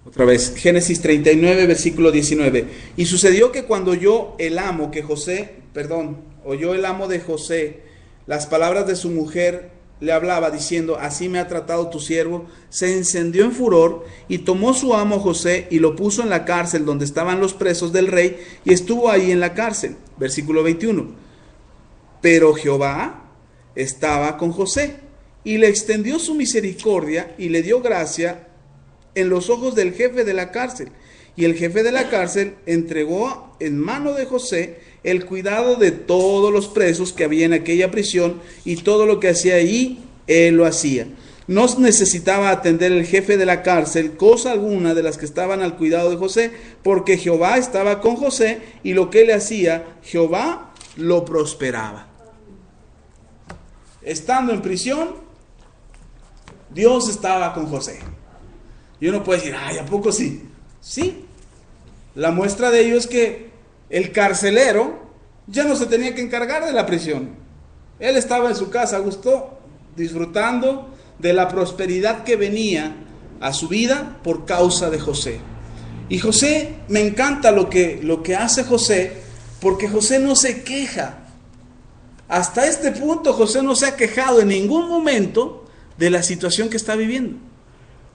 Otra vez, Génesis 39, versículo 19. Y sucedió que cuando oyó el amo de José las palabras de su mujer le hablaba diciendo, así me ha tratado tu siervo, se encendió en furor y tomó su amo José y lo puso en la cárcel donde estaban los presos del rey y estuvo ahí en la cárcel. Versículo 21. Pero Jehová estaba con José y le extendió su misericordia y le dio gracia en los ojos del jefe de la cárcel. Y el jefe de la cárcel entregó en mano de José el cuidado de todos los presos que había en aquella prisión, y todo lo que hacía allí, él lo hacía. No necesitaba atender el jefe de la cárcel cosa alguna de las que estaban al cuidado de José, porque Jehová estaba con José, y lo que él hacía, Jehová lo prosperaba. Estando en prisión, Dios estaba con José. Y uno puede decir, ay, ¿a poco sí? Sí. La muestra de ello es que el carcelero ya no se tenía que encargar de la prisión. Él estaba en su casa a gusto, disfrutando de la prosperidad que venía a su vida por causa de José. Y José, me encanta lo que hace José, porque José no se queja. Hasta este punto José no se ha quejado en ningún momento de la situación que está viviendo.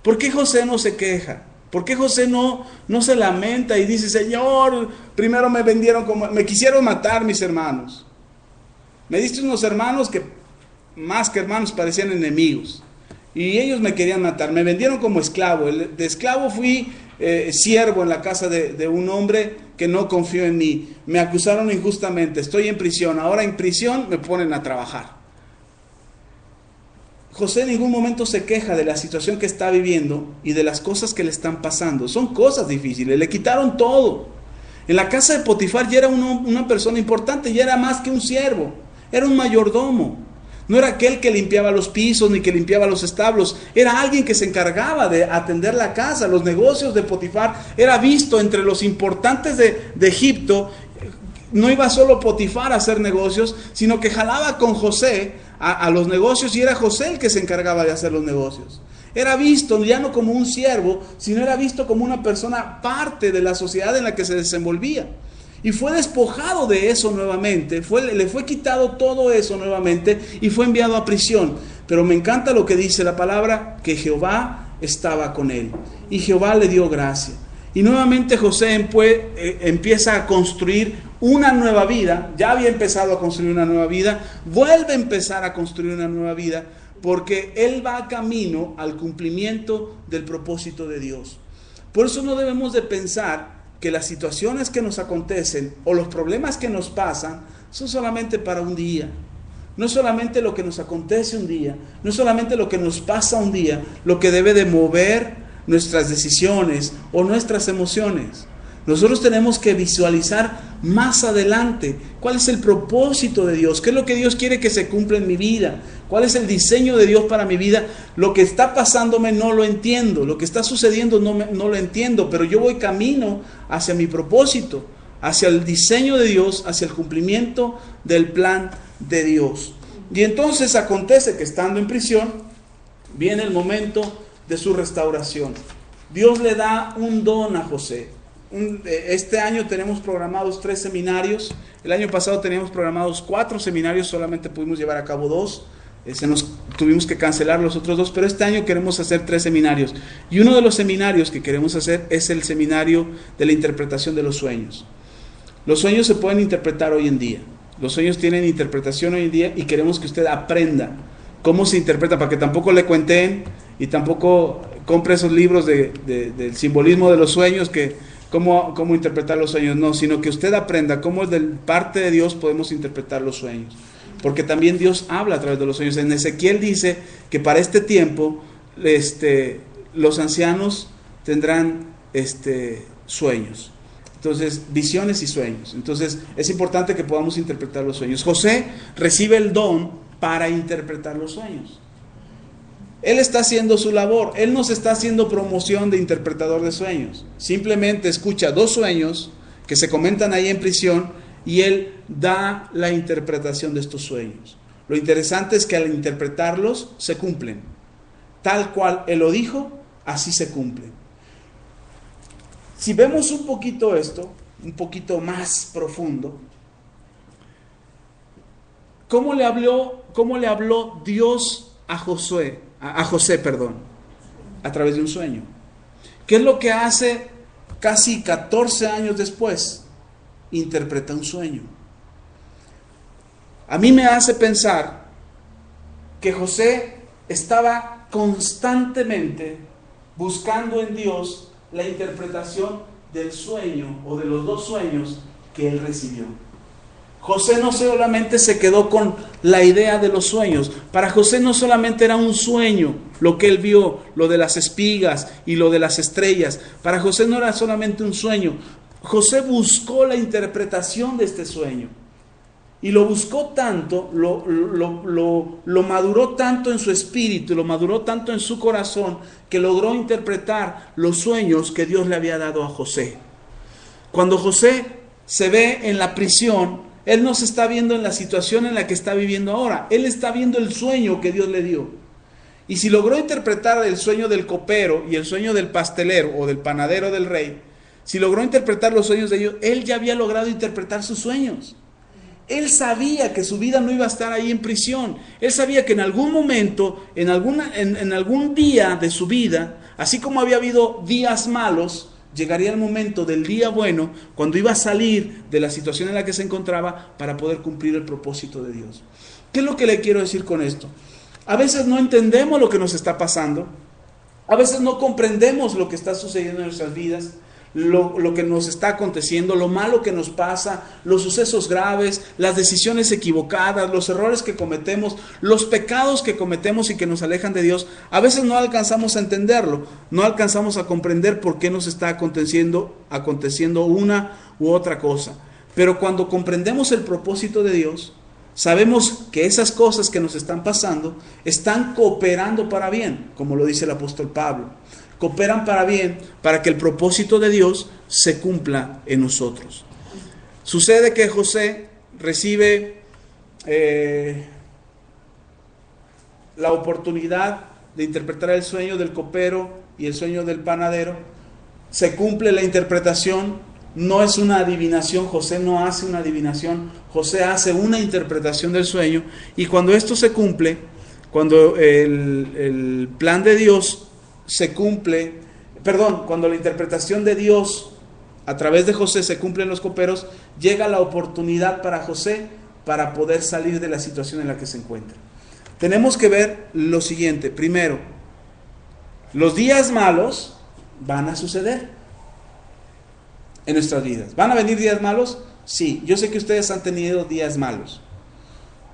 ¿Por qué José no se queja? ¿Por qué José no se lamenta y dice, Señor, primero me quisieron matar mis hermanos? Me diste unos hermanos que más que hermanos parecían enemigos. Y ellos me querían matar, me vendieron como esclavo. De esclavo fui siervo en la casa de un hombre que no confió en mí. Me acusaron injustamente, estoy en prisión. Ahora en prisión me ponen a trabajar. José en ningún momento se queja de la situación que está viviendo y de las cosas que le están pasando. Son cosas difíciles, le quitaron todo. En la casa de Potifar ya era una persona importante, ya era más que un siervo, era un mayordomo. No era aquel que limpiaba los pisos ni que limpiaba los establos, era alguien que se encargaba de atender la casa. Los negocios de Potifar era visto entre los importantes de Egipto. No iba solo Potifar a hacer negocios, sino que jalaba con José a los negocios, y era José el que se encargaba de hacer los negocios. Era visto ya no como un siervo, sino era visto como una persona parte de la sociedad en la que se desenvolvía. Y fue despojado de eso nuevamente, le fue quitado todo eso nuevamente y fue enviado a prisión. Pero me encanta lo que dice la palabra, que Jehová estaba con él y Jehová le dio gracia. Y nuevamente José empieza a construir una nueva vida. Ya había empezado a construir una nueva vida, vuelve a empezar a construir una nueva vida, porque él va camino al cumplimiento del propósito de Dios. Por eso no debemos de pensar que las situaciones que nos acontecen o los problemas que nos pasan son solamente para un día. No es solamente lo que nos acontece un día, no es solamente lo que nos pasa un día, lo que debe de mover nuestras decisiones o nuestras emociones. Nosotros tenemos que visualizar más adelante cuál es el propósito de Dios, qué es lo que Dios quiere que se cumpla en mi vida, cuál es el diseño de Dios para mi vida. Lo que está pasándome no lo entiendo, lo que está sucediendo no lo entiendo, pero yo voy camino hacia mi propósito, hacia el diseño de Dios, hacia el cumplimiento del plan de Dios. Y entonces acontece que estando en prisión, viene el momento de su restauración. Dios le da un don a José. Este año tenemos programados 3 seminarios. El año pasado teníamos programados 4 seminarios, solamente pudimos llevar a cabo 2. Tuvimos que cancelar los otros 2, pero este año queremos hacer 3 seminarios. Y uno de los seminarios que queremos hacer es el seminario de la interpretación de los sueños. Los sueños se pueden interpretar hoy en día. Los sueños tienen interpretación hoy en día y queremos que usted aprenda cómo se interpreta, para que tampoco le cuenten y tampoco compre esos libros del simbolismo de los sueños, que cómo interpretar los sueños, no, sino que usted aprenda cómo de parte de Dios podemos interpretar los sueños, porque también Dios habla a través de los sueños. En Ezequiel dice que para este tiempo los ancianos tendrán sueños. Entonces, visiones y sueños. Entonces, es importante que podamos interpretar los sueños. José recibe el don para interpretar los sueños. Él está haciendo su labor. Él no se está haciendo promoción de interpretador de sueños. Simplemente escucha 2 sueños que se comentan ahí en prisión y él da la interpretación de estos sueños. Lo interesante es que al interpretarlos se cumplen. Tal cual él lo dijo, así se cumplen. Si vemos un poquito esto, un poquito más profundo, ¿cómo le habló Dios a José, a través de un sueño? ¿Qué es lo que hace casi 14 años después? Interpreta un sueño. A mí me hace pensar que José estaba constantemente buscando en Dios la interpretación del sueño o de los dos sueños que él recibió. José no solamente se quedó con la idea de los sueños. Para José no solamente era un sueño lo que él vio, lo de las espigas y lo de las estrellas. Para José no era solamente un sueño. José buscó la interpretación de este sueño. Y lo buscó tanto, lo maduró tanto en su espíritu, lo maduró tanto en su corazón, que logró interpretar los sueños que Dios le había dado a José. Cuando José se ve en la prisión, él no se está viendo en la situación en la que está viviendo ahora. Él está viendo el sueño que Dios le dio. Y si logró interpretar el sueño del copero y el sueño del pastelero o del panadero del rey, si logró interpretar los sueños de ellos, él ya había logrado interpretar sus sueños. Él sabía que su vida no iba a estar ahí en prisión. Él sabía que en algún momento, en algún día de su vida, así como había habido días malos, llegaría el momento del día bueno, cuando iba a salir de la situación en la que se encontraba para poder cumplir el propósito de Dios. ¿Qué es lo que le quiero decir con esto? A veces no entendemos lo que nos está pasando. A veces no comprendemos lo que está sucediendo en nuestras vidas. Lo que nos está aconteciendo, lo malo que nos pasa, los sucesos graves, las decisiones equivocadas, los errores que cometemos, los pecados que cometemos y que nos alejan de Dios. A veces no alcanzamos a entenderlo, no alcanzamos a comprender por qué nos está aconteciendo una u otra cosa. Pero cuando comprendemos el propósito de Dios, sabemos que esas cosas que nos están pasando están cooperando para bien, como lo dice el apóstol Pablo. Cooperan para bien, para que el propósito de Dios se cumpla en nosotros. Sucede que José recibe la oportunidad de interpretar el sueño del copero y el sueño del panadero. Se cumple la interpretación, no es una adivinación. José no hace una adivinación, José hace una interpretación del sueño. Y cuando esto se cumple, cuando el plan de Dios se cumple, cuando la interpretación de Dios a través de José se cumple en los coperos, llega la oportunidad para José para poder salir de la situación en la que se encuentra. Tenemos que ver lo siguiente. Primero, los días malos van a suceder en nuestras vidas. ¿Van a venir días malos? Sí, yo sé que ustedes han tenido días malos,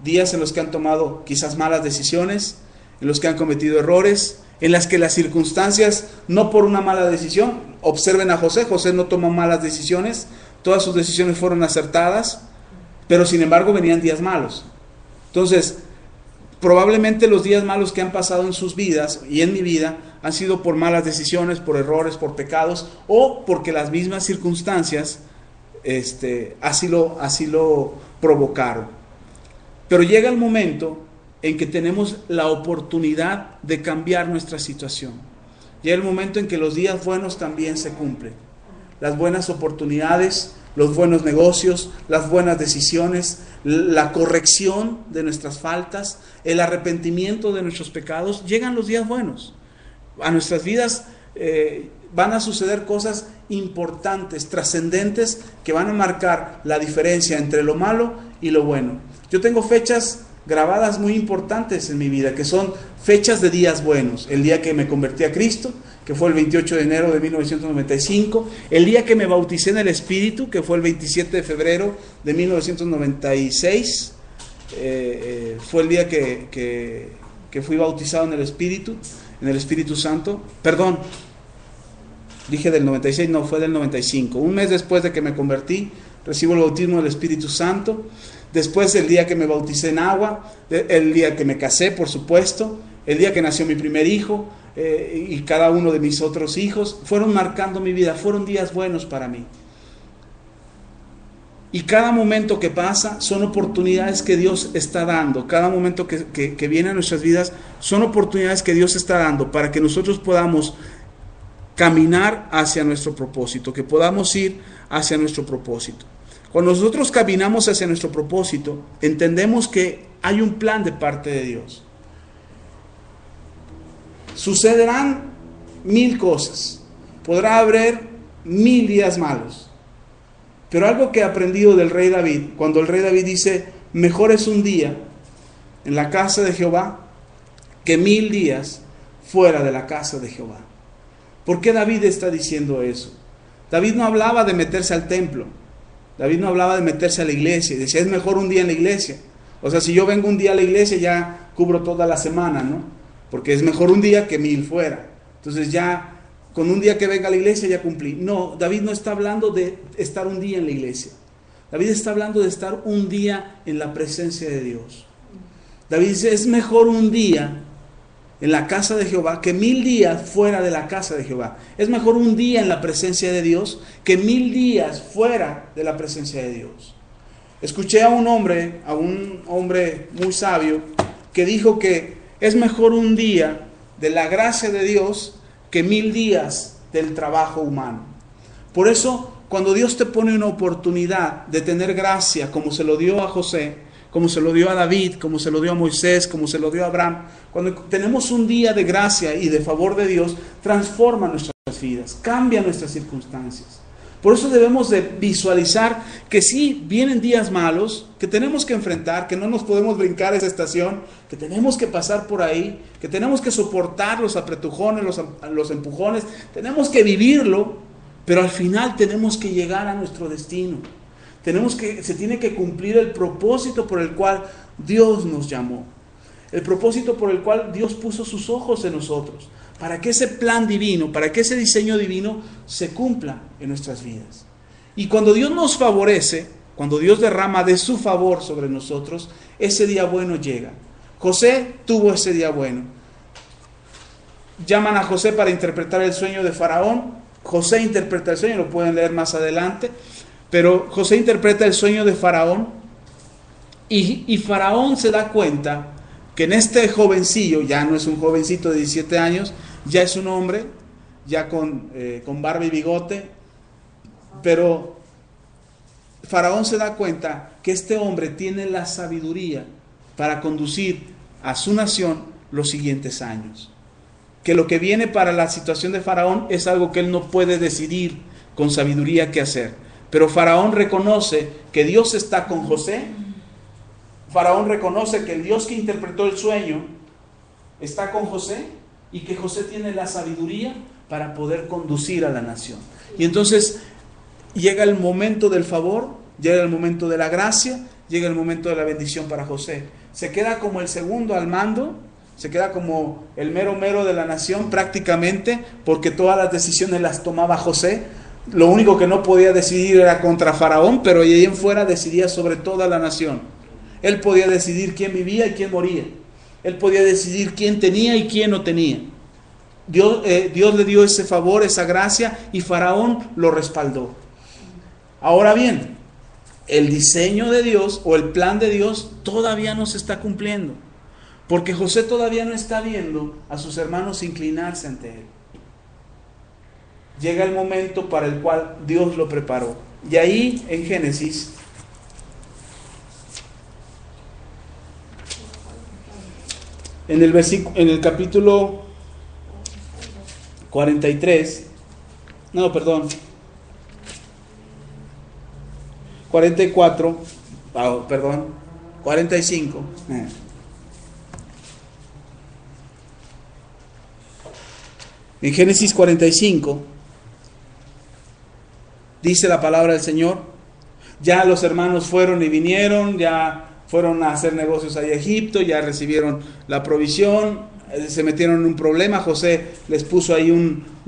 días en los que han tomado quizás malas decisiones, en los que han cometido errores, en las que las circunstancias, no por una mala decisión, observen a José. José no tomó malas decisiones, todas sus decisiones fueron acertadas, pero sin embargo venían días malos. Entonces, probablemente los días malos que han pasado en sus vidas y en mi vida han sido por malas decisiones, por errores, por pecados, o porque las mismas circunstancias así lo provocaron. Pero llega el momento en que tenemos la oportunidad de cambiar nuestra situación. Llega el momento en que los días buenos también se cumplen. Las buenas oportunidades, los buenos negocios, las buenas decisiones, la corrección de nuestras faltas, el arrepentimiento de nuestros pecados, llegan los días buenos. A nuestras vidas van a suceder cosas importantes, trascendentes, que van a marcar la diferencia entre lo malo y lo bueno. Yo tengo fechas grabadas muy importantes en mi vida, que son fechas de días buenos. El día que me convertí a Cristo, que fue el 28 de enero de 1995, el día que me bauticé en el Espíritu, que fue el 27 de febrero de 1996, fue el día que fui bautizado en el Espíritu Santo. Perdón, dije del 96, no, fue del 95. Un mes después de que me convertí, recibo el bautismo del Espíritu Santo. Después, el día que me bauticé en agua, el día que me casé, por supuesto, el día que nació mi primer hijo y cada uno de mis otros hijos, fueron marcando mi vida, fueron días buenos para mí. Y cada momento que pasa son oportunidades que Dios está dando. Cada momento que viene a nuestras vidas son oportunidades que Dios está dando para que nosotros podamos caminar hacia nuestro propósito, que podamos ir hacia nuestro propósito. Cuando nosotros caminamos hacia nuestro propósito, entendemos que hay un plan de parte de Dios. Sucederán 1000 cosas, podrá haber 1000 días malos, pero algo que he aprendido del rey David, cuando el rey David dice, mejor es un día en la casa de Jehová que 1000 días fuera de la casa de Jehová. ¿Por qué David está diciendo eso? David no hablaba de meterse al templo, David no hablaba de meterse a la iglesia, decía, es mejor un día en la iglesia. O sea, si yo vengo un día a la iglesia, ya cubro toda la semana, ¿no? Porque es mejor un día que 1000 fuera. Entonces ya, con un día que venga a la iglesia, ya cumplí. No, David no está hablando de estar un día en la iglesia. David está hablando de estar un día en la presencia de Dios. David dice, es mejor un día en la casa de Jehová que 1000 días fuera de la casa de Jehová. Es mejor un día en la presencia de Dios que 1000 días fuera de la presencia de Dios. Escuché a un hombre muy sabio, que dijo que es mejor un día de la gracia de Dios que 1000 días del trabajo humano. Por eso, cuando Dios te pone una oportunidad de tener gracia, como se lo dio a José, como se lo dio a David, como se lo dio a Moisés, como se lo dio a Abraham, cuando tenemos un día de gracia y de favor de Dios, transforma nuestras vidas, cambia nuestras circunstancias. Por eso debemos de visualizar que sí, vienen días malos, que tenemos que enfrentar, que no nos podemos brincar esa estación, que tenemos que pasar por ahí, que tenemos que soportar los apretujones, los empujones, tenemos que vivirlo, pero al final tenemos que llegar a nuestro destino. Se tiene que cumplir el propósito por el cual Dios nos llamó. El propósito por el cual Dios puso sus ojos en nosotros. Para que ese plan divino, para que ese diseño divino se cumpla en nuestras vidas. Y cuando Dios nos favorece, cuando Dios derrama de su favor sobre nosotros, ese día bueno llega. José tuvo ese día bueno. Llaman a José para interpretar el sueño de Faraón. José interpreta el sueño, lo pueden leer más adelante. Pero José interpreta el sueño de Faraón y Faraón se da cuenta que en este jovencillo, ya no es un jovencito de 17 años, ya es un hombre, ya con barba y bigote, pero Faraón se da cuenta que este hombre tiene la sabiduría para conducir a su nación los siguientes años. Que lo que viene para la situación de Faraón es algo que él no puede decidir con sabiduría qué hacer. Pero Faraón reconoce que Dios está con José. Faraón reconoce que el Dios que interpretó el sueño está con José y que José tiene la sabiduría para poder conducir a la nación. Y entonces llega el momento del favor, llega el momento de la gracia, llega el momento de la bendición para José. Se queda como el segundo al mando, se queda como el mero de la nación prácticamente, porque todas las decisiones las tomaba José. Lo único que no podía decidir era contra Faraón, pero de ahí en fuera decidía sobre toda la nación. Él podía decidir quién vivía y quién moría. Él podía decidir quién tenía y quién no tenía. Dios le dio ese favor, esa gracia, y Faraón lo respaldó. Ahora bien, el diseño de Dios o el plan de Dios todavía no se está cumpliendo, porque José todavía no está viendo a sus hermanos inclinarse ante él. Llega el momento para el cual Dios lo preparó. Y ahí en Génesis, en el capítulo 43, 44, 45. En Génesis 45 dice la palabra del Señor, ya los hermanos fueron y vinieron, ya fueron a hacer negocios ahí a Egipto, ya recibieron la provisión, se metieron en un problema. José les puso ahí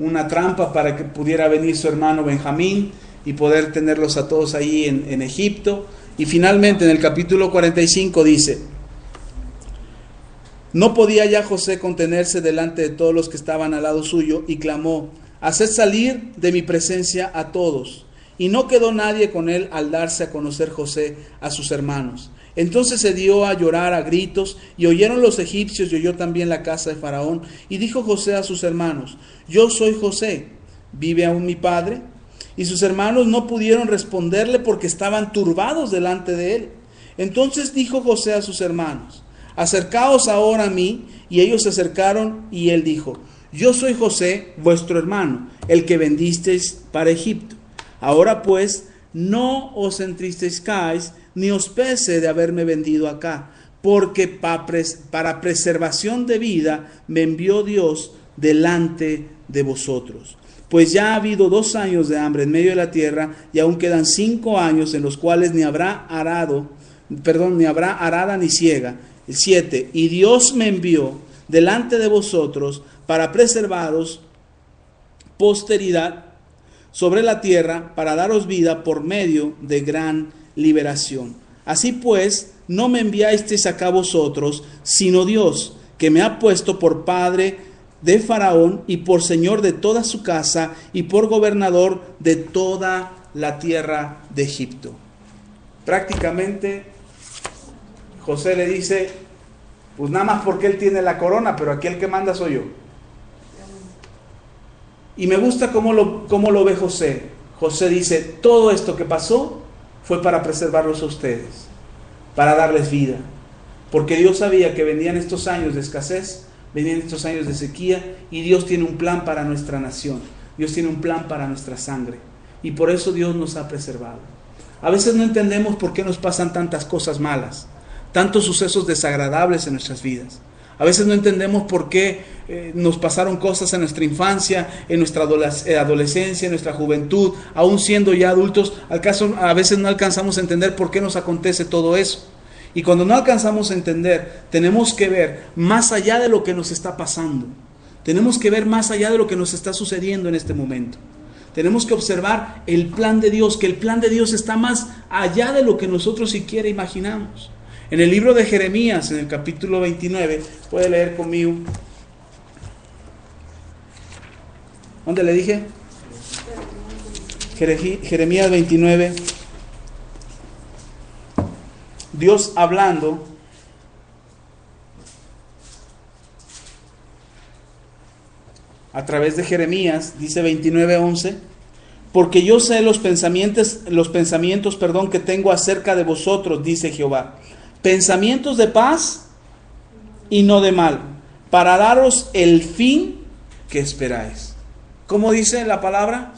una trampa para que pudiera venir su hermano Benjamín y poder tenerlos a todos ahí en Egipto. Y finalmente en el capítulo 45 dice, no podía ya José contenerse delante de todos los que estaban al lado suyo y clamó, haced salir de mi presencia a todos. Y no quedó nadie con él al darse a conocer José a sus hermanos. Entonces se dio a llorar a gritos, y oyeron los egipcios, y oyó también la casa de Faraón. Y dijo José a sus hermanos, yo soy José, ¿vive aún mi padre? Y sus hermanos no pudieron responderle porque estaban turbados delante de él. Entonces dijo José a sus hermanos: acercaos ahora a mí. Y ellos se acercaron, y él dijo: yo soy José, vuestro hermano, el que vendisteis para Egipto. Ahora pues, no os entristezcáis, ni os pese de haberme vendido acá, porque para preservación de vida me envió Dios delante de vosotros. Pues ya ha habido 2 años de hambre en medio de la tierra, y aún quedan 5 años en los cuales ni habrá arada ni siega. 7. Y Dios me envió delante de vosotros para preservaros posteridad sobre la tierra, para daros vida por medio de gran liberación. Así pues, no me enviasteis acá vosotros, sino Dios, que me ha puesto por padre de Faraón y por señor de toda su casa y por gobernador de toda la tierra de Egipto. Prácticamente José le dice: pues nada más porque él tiene la corona, pero aquí el que manda soy yo. Y me gusta cómo lo ve José. José dice: todo esto que pasó fue para preservarlos a ustedes, para darles vida, porque Dios sabía que venían estos años de escasez, venían estos años de sequía, y Dios tiene un plan para nuestra nación, Dios tiene un plan para nuestra sangre, y por eso Dios nos ha preservado. A veces no entendemos por qué nos pasan tantas cosas malas, tantos sucesos desagradables en nuestras vidas. A veces no entendemos por qué nos pasaron cosas en nuestra infancia, en nuestra adolescencia, en nuestra juventud, aún siendo ya adultos. A veces no alcanzamos a entender por qué nos acontece todo eso. Y cuando no alcanzamos a entender, tenemos que ver más allá de lo que nos está pasando. Tenemos que ver más allá de lo que nos está sucediendo en este momento. Tenemos que observar el plan de Dios, que el plan de Dios está más allá de lo que nosotros siquiera imaginamos. En el libro de Jeremías, en el capítulo 29, puede leer conmigo. ¿Dónde le dije? Jeremías 29. Dios hablando a través de Jeremías, dice 29:11, porque yo sé los pensamientos, que tengo acerca de vosotros, dice Jehová, pensamientos de paz y no de mal, para daros el fin que esperáis. ¿Cómo dice la palabra?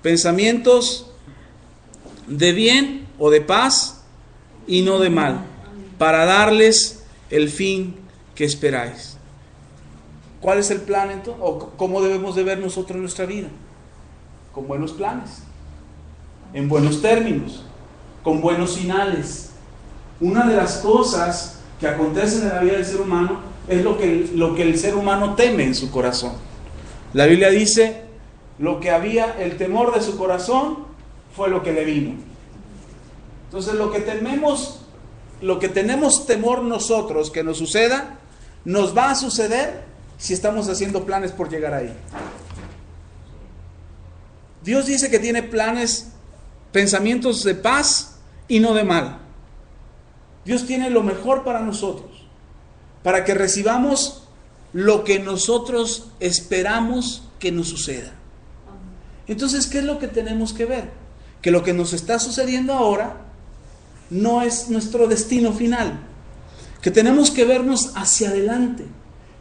Pensamientos de bien o de paz y no de mal, para darles el fin que esperáis. ¿Cuál es el plan entonces? ¿O cómo debemos de ver nosotros nuestra vida? Con buenos planes, en buenos términos, con buenos finales. Una de las cosas que acontecen en la vida del ser humano es lo que el ser humano teme en su corazón. La Biblia dice: lo que había, el temor de su corazón fue lo que le vino. Entonces lo que tenemos temor nosotros que nos suceda, nos va a suceder si estamos haciendo planes por llegar ahí. Dios dice que tiene planes, pensamientos de paz y no de mal. Dios tiene lo mejor para nosotros, para que recibamos lo que nosotros esperamos que nos suceda. Entonces, ¿qué es lo que tenemos que ver? Que lo que nos está sucediendo ahora no es nuestro destino final, que tenemos que vernos hacia adelante.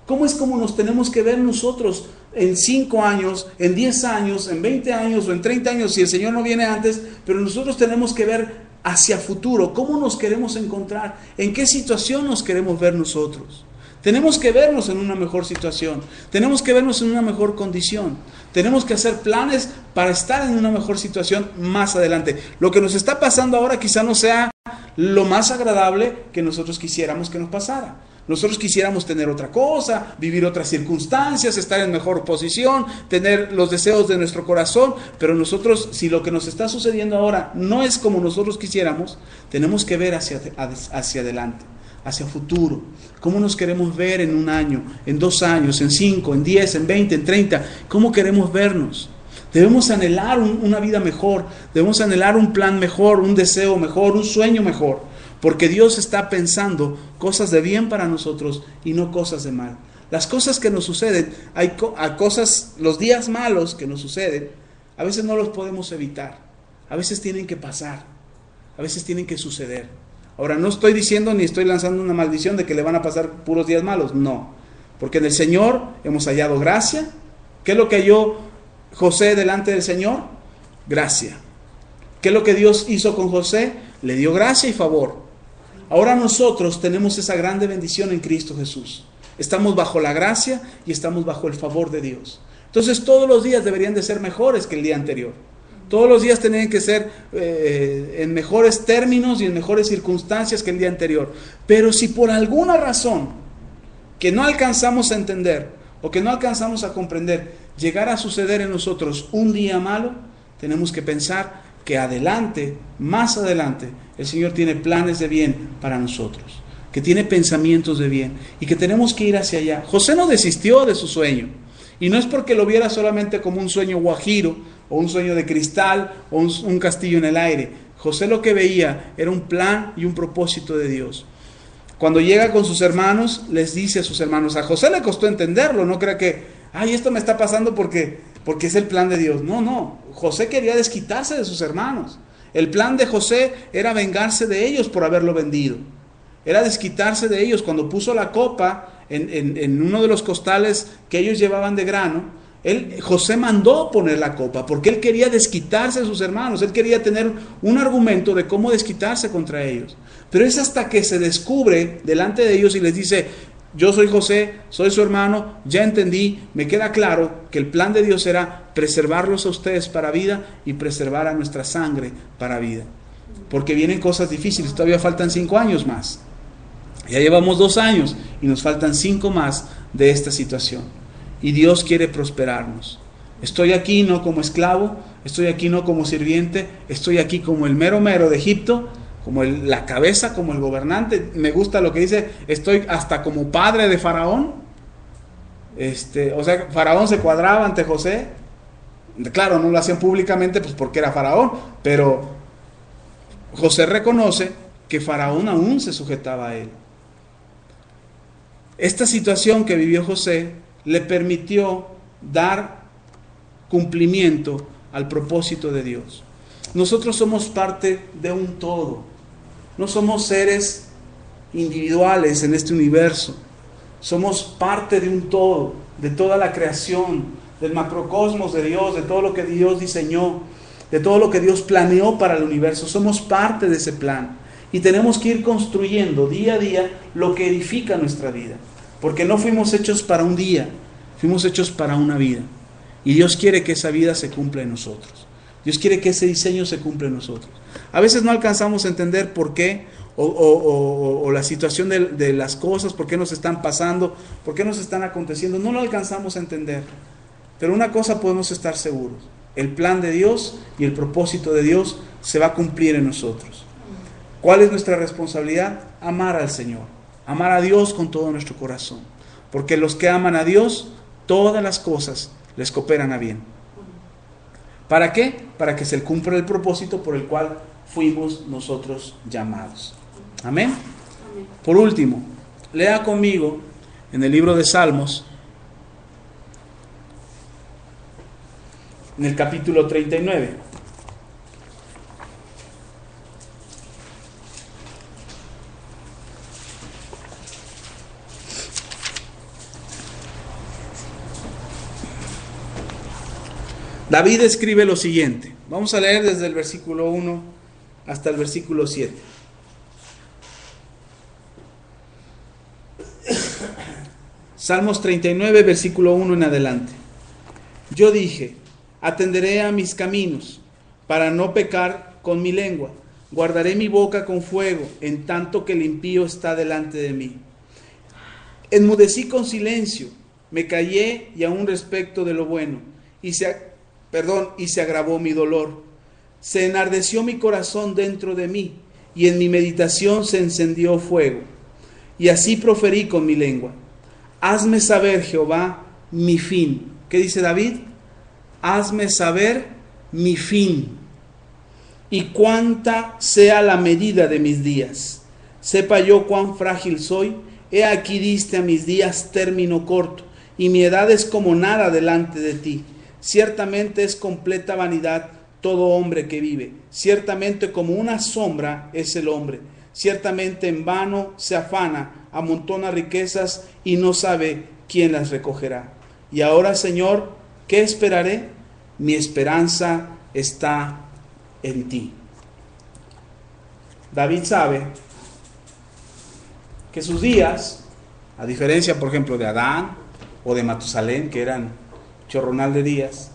¿Cómo es como nos tenemos que ver nosotros en 5 años, en 10 años, en 20 años o en 30 años, si el Señor no viene antes? Pero nosotros tenemos que ver hacia futuro, cómo nos queremos encontrar, en qué situación nos queremos ver nosotros. Tenemos que vernos en una mejor situación, tenemos que vernos en una mejor condición, tenemos que hacer planes para estar en una mejor situación más adelante. Lo que nos está pasando ahora quizá no sea lo más agradable que nosotros quisiéramos que nos pasara. Nosotros quisiéramos tener otra cosa, vivir otras circunstancias, estar en mejor posición, tener los deseos de nuestro corazón, pero nosotros, si lo que nos está sucediendo ahora no es como nosotros quisiéramos, tenemos que ver hacia adelante, hacia futuro. ¿Cómo nos queremos ver en 1 año, en 2 años, en 5, en 10, en 20, en 30? ¿Cómo queremos vernos? Debemos anhelar una vida mejor, debemos anhelar un plan mejor, un deseo mejor, un sueño mejor. Porque Dios está pensando cosas de bien para nosotros y no cosas de mal. Las cosas que nos suceden, hay cosas, los días malos que nos suceden, a veces no los podemos evitar, a veces tienen que pasar, a veces tienen que suceder. Ahora, no estoy diciendo ni estoy lanzando una maldición de que le van a pasar puros días malos, no, porque en el Señor hemos hallado gracia. ¿Qué es lo que halló José delante del Señor? Gracia. ¿Qué es lo que Dios hizo con José? Le dio gracia y favor. Ahora nosotros tenemos esa grande bendición en Cristo Jesús. Estamos bajo la gracia y estamos bajo el favor de Dios. Entonces todos los días deberían de ser mejores que el día anterior. Todos los días tienen que ser en mejores términos y en mejores circunstancias que el día anterior. Pero si por alguna razón que no alcanzamos a entender o que no alcanzamos a comprender, llegara a suceder en nosotros un día malo, tenemos que pensar que adelante, más adelante, el Señor tiene planes de bien para nosotros, que tiene pensamientos de bien y que tenemos que ir hacia allá. José no desistió de su sueño, y no es porque lo viera solamente como un sueño guajiro o un sueño de cristal o un castillo en el aire. José lo que veía era un plan y un propósito de Dios. Cuando llega con sus hermanos, les dice a sus hermanos, a José le costó entenderlo, no crea que, esto me está pasando porque es el plan de Dios. No, José quería desquitarse de sus hermanos. El plan de José era vengarse de ellos por haberlo vendido. Era desquitarse de ellos. Cuando puso la copa en uno de los costales que ellos llevaban de grano, José mandó poner la copa porque él quería desquitarse de sus hermanos. Él quería tener un argumento de cómo desquitarse contra ellos. Pero es hasta que se descubre delante de ellos y les dice, yo soy José, soy su hermano, ya entendí, me queda claro que el plan de Dios era preservarlos a ustedes para vida y preservar a nuestra sangre para vida. Porque vienen cosas difíciles, todavía faltan 5 años más. Ya llevamos 2 años y nos faltan 5 más de esta situación. Y Dios quiere prosperarnos. Estoy aquí no como esclavo, estoy aquí no como sirviente, estoy aquí como el mero de Egipto, como la cabeza, como el gobernante. Me gusta lo que dice, estoy hasta como padre de Faraón. O sea, Faraón se cuadraba ante José. Claro, no lo hacían públicamente pues porque era Faraón, pero José reconoce que Faraón aún se sujetaba a él. Esta situación que vivió José le permitió dar cumplimiento al propósito de Dios. Nosotros somos parte de un todo. No somos seres individuales en este universo. Somos parte de un todo, de toda la creación, del macrocosmos de Dios, de todo lo que Dios diseñó, de todo lo que Dios planeó para el universo. Somos parte de ese plan. Y tenemos que ir construyendo día a día lo que edifica nuestra vida. Porque no fuimos hechos para un día, fuimos hechos para una vida. Y Dios quiere que esa vida se cumpla en nosotros. Dios quiere que ese diseño se cumpla en nosotros. A veces no alcanzamos a entender por qué o la situación de las cosas, por qué nos están pasando, por qué nos están aconteciendo. No lo alcanzamos a entender. Pero una cosa podemos estar seguros. El plan de Dios y el propósito de Dios se va a cumplir en nosotros. ¿Cuál es nuestra responsabilidad? Amar al Señor. Amar a Dios con todo nuestro corazón. Porque los que aman a Dios, todas las cosas les cooperan a bien. ¿Para qué? Para que se cumpla el propósito por el cual fuimos nosotros llamados. Amén. Por último, lea conmigo en el libro de Salmos, en el capítulo 39. David escribe lo siguiente. Vamos a leer desde el versículo 1 hasta el versículo 7. Salmos 39, versículo 1 en adelante. Yo dije, atenderé a mis caminos, para no pecar con mi lengua. Guardaré mi boca con fuego, en tanto que el impío está delante de mí. Enmudecí con silencio, me callé y aún respecto de lo bueno, y se agravó mi dolor. Se enardeció mi corazón dentro de mí, y en mi meditación se encendió fuego. Y así proferí con mi lengua. Hazme saber, Jehová, mi fin. ¿Qué dice David? Hazme saber mi fin, y cuánta sea la medida de mis días. Sepa yo cuán frágil soy, He aquí diste a mis días término corto, y mi edad es como nada delante de ti. Ciertamente es completa vanidad todo hombre que vive. Ciertamente como una sombra es el hombre. Ciertamente en vano se afana, amontona riquezas y no sabe quién las recogerá. Y ahora, Señor, ¿qué esperaré? Mi esperanza está en ti. David sabe que sus días, a diferencia, por ejemplo, de Adán o de Matusalén, que eran chorronal de días,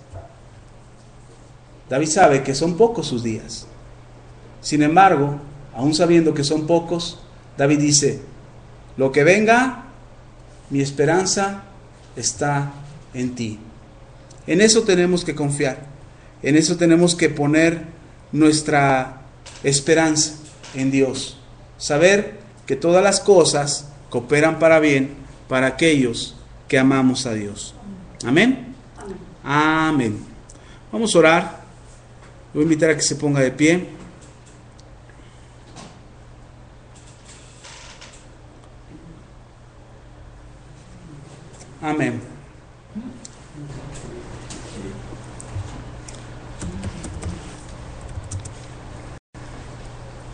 David sabe que son pocos sus días. Sin embargo, aún sabiendo que son pocos, David dice, lo que venga, mi esperanza está en ti. En eso tenemos que confiar, en eso tenemos que poner nuestra esperanza en Dios. Saber que todas las cosas cooperan para bien para aquellos que amamos a Dios. Amén. Amén. Vamos a orar. Voy a invitar a que se ponga de pie. Amén.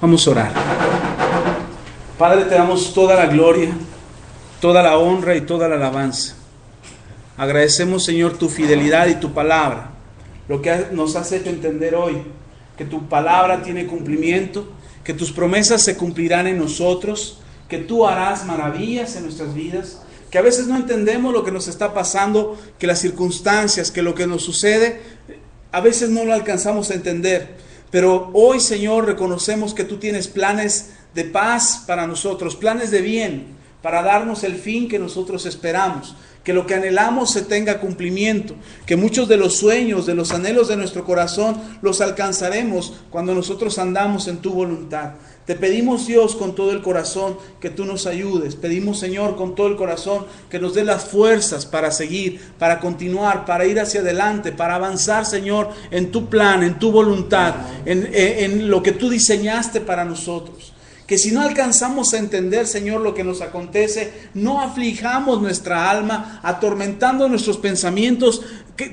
Vamos a orar. Padre, te damos toda la gloria, toda la honra y toda la alabanza. Agradecemos, Señor, tu fidelidad y tu palabra, lo que nos has hecho entender hoy, que tu palabra tiene cumplimiento, que tus promesas se cumplirán en nosotros, que tú harás maravillas en nuestras vidas, que a veces no entendemos lo que nos está pasando, que las circunstancias, que lo que nos sucede, a veces no lo alcanzamos a entender. Pero hoy, Señor, reconocemos que tú tienes planes de paz para nosotros, planes de bien, para darnos el fin que nosotros esperamos, que lo que anhelamos se tenga cumplimiento, que muchos de los sueños, de los anhelos de nuestro corazón, los alcanzaremos cuando nosotros andamos en tu voluntad. Te pedimos, Dios, con todo el corazón que tú nos ayudes. Pedimos, Señor, con todo el corazón que nos dé las fuerzas para seguir, para continuar, para ir hacia adelante, para avanzar, Señor, en tu plan, en tu voluntad, en lo que tú diseñaste para nosotros. Que si no alcanzamos a entender, Señor, lo que nos acontece, no aflijamos nuestra alma, atormentando nuestros pensamientos,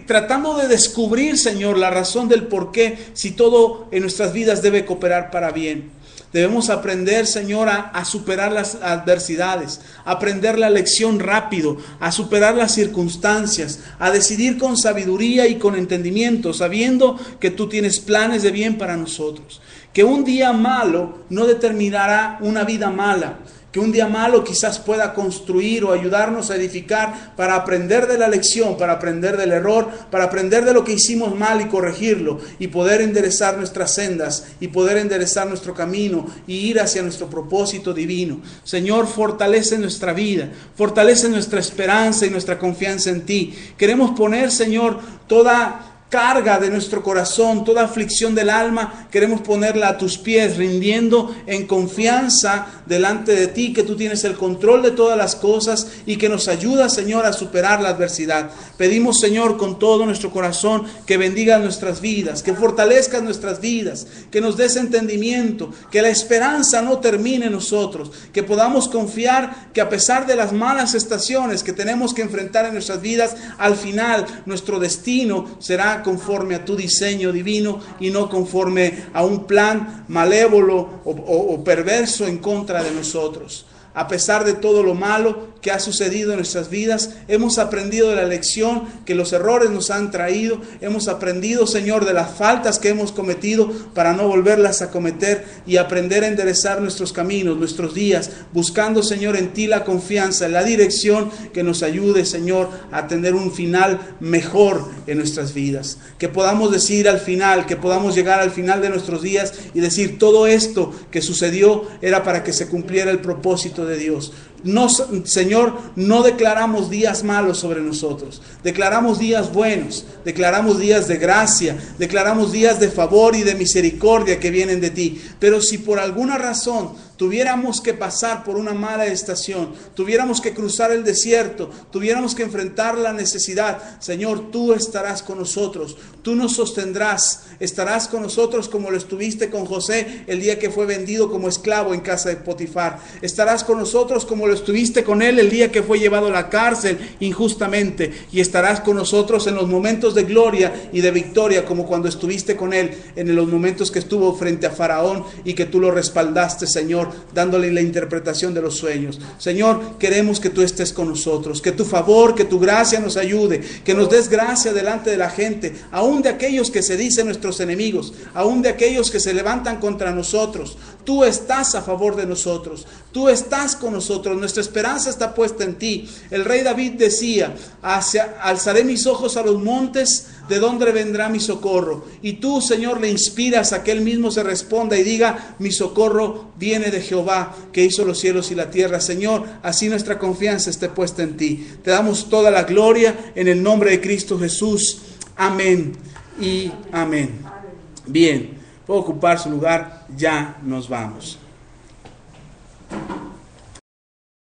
tratando de descubrir, Señor, la razón del por qué, si todo en nuestras vidas debe cooperar para bien. Debemos aprender, Señor, a superar las adversidades, a aprender la lección rápido, a superar las circunstancias, a decidir con sabiduría y con entendimiento, sabiendo que tú tienes planes de bien para nosotros. Que un día malo no determinará una vida mala. Que un día malo quizás pueda construir o ayudarnos a edificar para aprender de la lección, para aprender del error, para aprender de lo que hicimos mal y corregirlo y poder enderezar nuestras sendas y poder enderezar nuestro camino y ir hacia nuestro propósito divino. Señor, fortalece nuestra vida, fortalece nuestra esperanza y nuestra confianza en ti. Queremos poner, Señor, toda carga de nuestro corazón, toda aflicción del alma, queremos ponerla a tus pies, rindiendo en confianza delante de ti, que tú tienes el control de todas las cosas y que nos ayuda, Señor, a superar la adversidad. Pedimos, Señor, con todo nuestro corazón, que bendigas nuestras vidas, que fortalezcas nuestras vidas, que nos des entendimiento, que la esperanza no termine en nosotros, que podamos confiar que a pesar de las malas estaciones que tenemos que enfrentar en nuestras vidas, al final nuestro destino será conforme a tu diseño divino y no conforme a un plan malévolo o perverso en contra de nosotros. A pesar de todo lo malo que ha sucedido en nuestras vidas, hemos aprendido de la lección que los errores nos han traído. Hemos aprendido, Señor, de las faltas que hemos cometido para no volverlas a cometer y aprender a enderezar nuestros caminos, nuestros días, buscando, Señor, en ti la confianza, la dirección que nos ayude, Señor, a tener un final mejor en nuestras vidas. Que podamos decir al final, que podamos llegar al final de nuestros días y decir, todo esto que sucedió era para que se cumpliera el propósito de Dios. No, Señor, no declaramos días malos sobre nosotros, declaramos días buenos, declaramos días de gracia, declaramos días de favor y de misericordia que vienen de ti. Pero si por alguna razón tuviéramos que pasar por una mala estación, tuviéramos que cruzar el desierto, tuviéramos que enfrentar la necesidad, Señor, tú estarás con nosotros, tú nos sostendrás, estarás con nosotros como lo estuviste con José el día que fue vendido como esclavo en casa de Potifar, estarás con nosotros como lo estuviste con él el día que fue llevado a la cárcel injustamente, y estarás con nosotros en los momentos de gloria y de victoria, como cuando estuviste con él en los momentos que estuvo frente a Faraón y que tú lo respaldaste, Señor, dándole la interpretación de los sueños. Señor, queremos que tú estés con nosotros, que tu favor, que tu gracia nos ayude, que nos des gracia delante de la gente, aún de aquellos que se dicen nuestros enemigos, aún de aquellos que se levantan contra nosotros. Tú estás a favor de nosotros, tú estás con nosotros, nuestra esperanza está puesta en ti. El rey David decía, alzaré mis ojos a los montes, ¿de dónde vendrá mi socorro? Y tú, Señor, le inspiras a que él mismo se responda y diga, mi socorro viene de Jehová, que hizo los cielos y la tierra. Señor, así nuestra confianza esté puesta en ti. Te damos toda la gloria en el nombre de Cristo Jesús. Amén y amén. Bien, puedo ocupar su lugar, ya nos vamos.